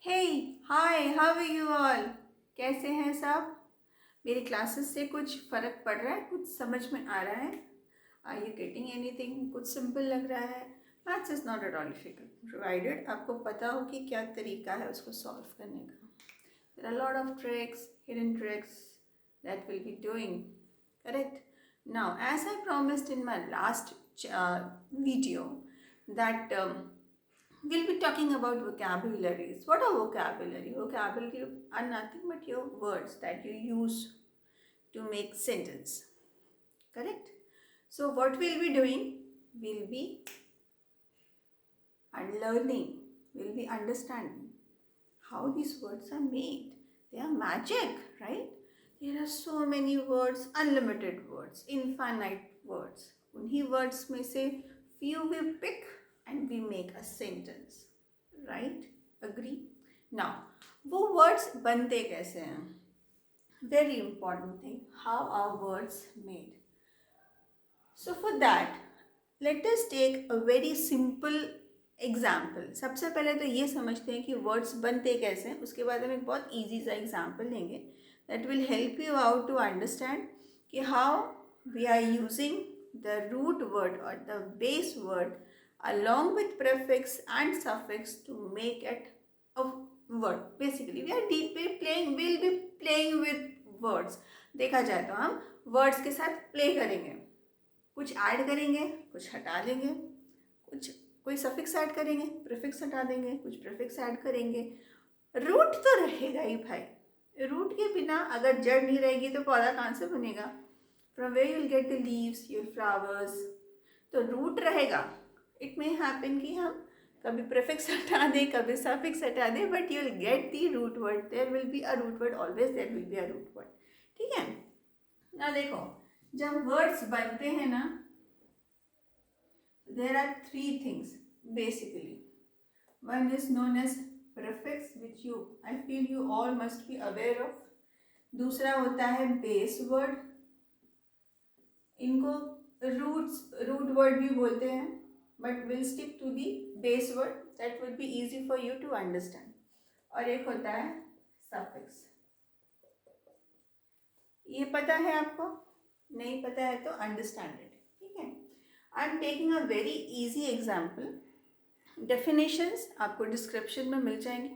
Hey hi how are you all. कैसे हैं सब। मेरी क्लासेस से कुछ फ़र्क पड़ रहा है, कुछ समझ में आ रहा है। Are you getting anything. कुछ सिंपल लग रहा है। Maths is not at all difficult provided आपको पता हो कि क्या तरीका है उसको सॉल्व करने का। There are lot of tricks, hidden tricks that will be doing correct. Now as I promised in my last video that we'll be talking about vocabularies. What are vocabulary? Vocabulary are nothing but your words that you use to make sentence. Correct? So what we'll be doing? We'll be learning. We'll be understanding how these words are made. They are magic, right? There are so many words, unlimited words, infinite words. उन्हीं words में से few we pick and we make a sentence. Right? Agree? Now, वो words बनते कैसे हैं? Very important thing. How are words made? So for that, let us take a very simple example. सबसे पहले तो ये समझते हैं कि वर्ड्स बनते कैसे हैं, उसके बाद हम एक बहुत ईजी सा एग्जाम्पल लेंगे that will help you out to understand कि how we are using the root word और the base word along with prefix and suffix to make it a word. Basically we are we'll be playing with words. देखा जाए तो हम words के साथ play करेंगे, कुछ ऐड करेंगे, कुछ हटा देंगे, कुछ कोई सफिक्स ऐड करेंगे, प्रीफिक्स हटा देंगे, कुछ प्रीफिक्स ऐड करेंगे। रूट तो रहेगा ही भाई। रूट के बिना अगर जड़ नहीं रहेगी तो पौधा कहाँ से बनेगा? From where you will get the leaves, your flowers. तो रूट रहेगा। इट मे हैपन कि हम कभी प्रीफिक्स हटा दें, कभी सफिक्स हटा दें, but you will get the root word. There will be a root word, always there will be a root word. ठीक है ना। देखो जब वर्ड्स बनते हैं ना, there are three things basically. One is known as prefix, which I feel you all must be aware of. दूसरा होता है base word, इनको रूट वर्ड भी बोलते हैं, but we'll stick to the base word, that would be easy for you to understand. और एक होता है suffix. ये पता है आपको? नहीं पता है तो अंडरस्टैंड इट। ठीक है। I am taking a very easy example. Definitions आपको डिस्क्रिप्शन में मिल जाएंगे।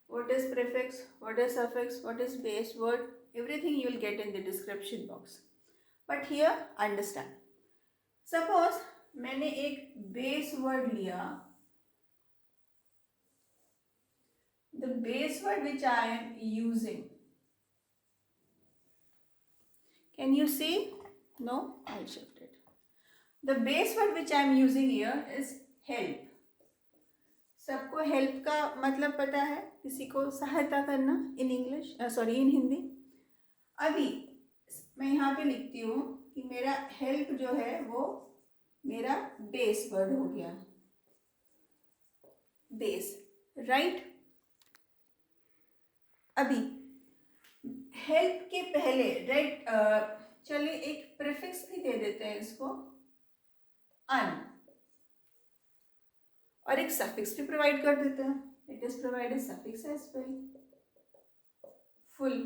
What is prefix, what is suffix, what is base word, everything you will get in the description box. But here understand. Suppose मैंने एक base word लिया, the base word which I am using, can you see? No, I'll shift it. The base word which I am using here is help. सबको help का मतलब पता है, किसी को सहायता करना इन इंग्लिश, सॉरी इन हिंदी। अभी मैं यहाँ पे लिखती हूँ कि मेरा हेल्प जो है वो मेरा बेस वर्ड हो गया, बेस, राइट। अभी हेल्प के पहले राइट, चलिए एक प्रीफिक्स भी दे देते हैं इसको, अन, और एक सफिक्स भी प्रोवाइड कर देते हैं। It is provided suffix as well, full.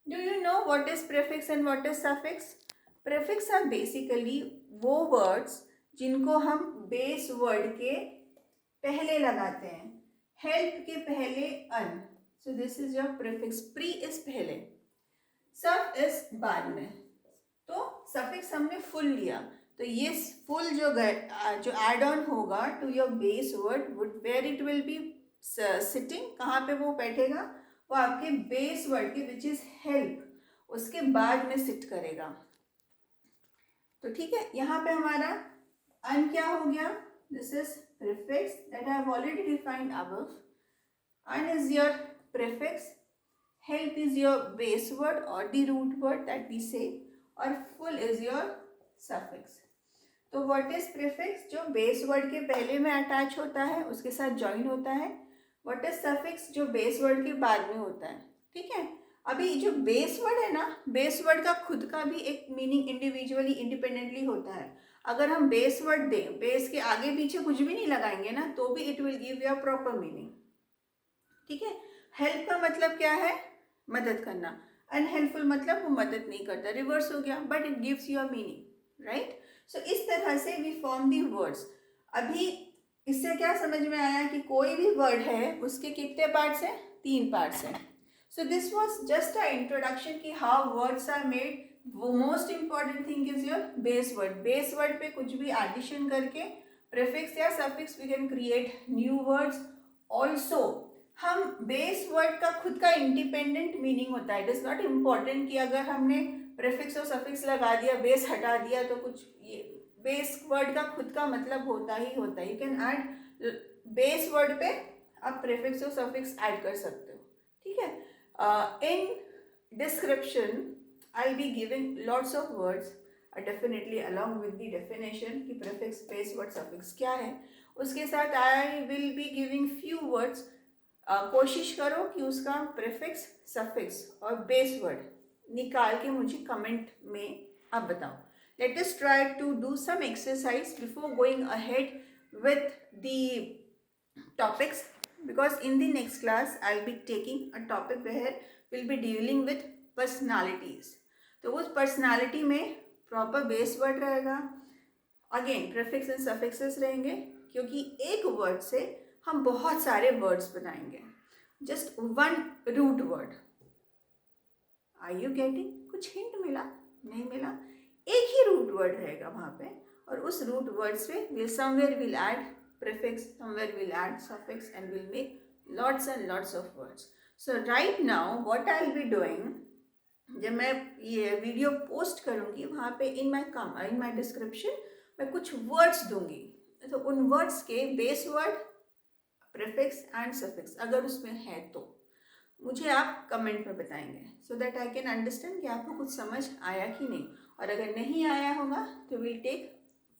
Do you know what is prefix and what is suffix? Prefix are basically वो words जिनको हम base word के पहले लगाते हैं। help के पहले un, so this is your prefix. pre is पहले, suf is बाद में। तो suffix हमने full लिया, तो ये full जो add on होगा to your base word, where it will be sitting, कहाँ पे वो बैठेगा? वो आपके बेस वर्ड के विच इज हेल्प, उसके बाद में सिट करेगा। तो ठीक है, यहाँ पे हमारा अन क्या हो गया? This is prefix that I have already defined above. Un is your prefix, help is your base word और the root word that we say, और फुल इज योर सफिक्स। तो व्हाट इज प्रीफिक्स? जो base word के पहले में attach होता है, उसके साथ ज्वाइन होता है। What is suffix? जो बेस वर्ड के बाद में होता है। ठीक है। अभी जो बेस वर्ड है ना, बेस वर्ड का खुद का भी एक मीनिंग इंडिविजुअली इंडिपेंडेंटली होता है। अगर हम बेस वर्ड दें, बेस के आगे पीछे कुछ भी नहीं लगाएंगे ना, तो भी it will give you a proper meaning. ठीक है। हेल्प का मतलब क्या है? मदद करना। अनहेल्पफुल मतलब वो मदद नहीं करता, रिवर्स हो गया, but it gives you a meaning, right. So इस तरह से वी फॉर्म दी वर्ड्स। अभी इससे क्या समझ में आया कि कोई भी वर्ड है उसके कितने पार्ट्स हैं? 3 पार्ट्स हैं। So this was just a introduction कि हाउ वर्ड्स आर मेड। वो most important thing is your base word. Base word पे कुछ भी एडिशन करके प्रीफिक्स या suffix we can create new words. Also हम बेस वर्ड का खुद का इंडिपेंडेंट मीनिंग होता है। इट इज नॉट इम्पॉर्टेंट कि अगर हमने प्रीफिक्स और सफिक्स लगा दिया, बेस हटा दिया तो कुछ, ये बेस वर्ड का खुद का मतलब होता ही होता है। You can add base word पे आप प्रीफिक्स और सफिक्स ऐड कर सकते हो, ठीक है। In description I will be giving lots of words definitely along with the definition कि प्रीफिक्स बेस वर्ड सफिक्स क्या है। उसके साथ I will be giving few words. कोशिश करो कि उसका प्रीफिक्स सफिक्स और बेस वर्ड निकाल के मुझे कमेंट में आप बताओ। Let us try to do some exercise before going ahead with the topics, because in the next class I'll be taking a topic where we'll be dealing with personalities. तो उस personality में proper base word रहेगा, again prefix and suffixes रहेंगे, क्योंकि एक word से हम बहुत सारे words बनाएंगे, just one root word. Are you getting? कुछ hint मिला? नहीं मिला? एक ही root word रहेगा वहाँ पे, और उस root words पे we'll somewhere we'll add prefix, somewhere we'll add suffix, and we'll make lots and lots of words. So right now what I'll be doing, जब मैं ये वीडियो पोस्ट करूँगी वहाँ पे इन माई डिस्क्रिप्शन मैं कुछ वर्ड्स दूंगी, तो उन वर्ड्स के base word, prefix and suffix अगर उसमें है तो मुझे आप कमेंट में बताएंगे, so that I can understand कि आपको कुछ समझ आया कि नहीं। और अगर नहीं आया होगा तो will take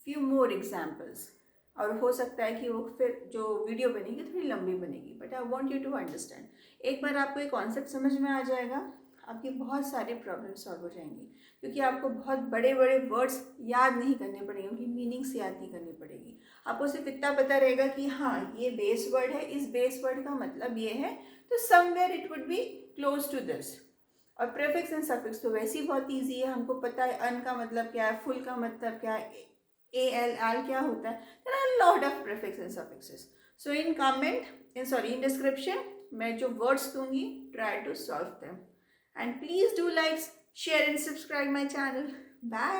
few more examples, और हो सकता है कि वो फिर जो वीडियो बनेगी थोड़ी लंबी बनेगी, but I want you to understand. एक बार आपको ये कॉन्सेप्ट समझ में आ जाएगा, आपकी बहुत सारी प्रॉब्लम सॉल्व हो जाएंगी, क्योंकि आपको बहुत बड़े बड़े वर्ड्स याद नहीं करने पड़ेंगे, उनकी मीनिंग्स याद नहीं करनी पड़ेगी। आपको सिर्फ इतना पता रहेगा कि हाँ ये बेस वर्ड है, इस बेस वर्ड का मतलब ये है, तो somewhere it would be close to this. और प्रीफिक्स एंड सफिक्स तो वैसे ही बहुत ईजी है, हमको पता है अन का मतलब क्या है, फुल का मतलब क्या है, AL आल क्या होता है। There are lot of prefix and suffixes. So in comment in description मैं जो वर्ड्स दूंगी, try to solve them, and please do like, share and subscribe my channel. Bye.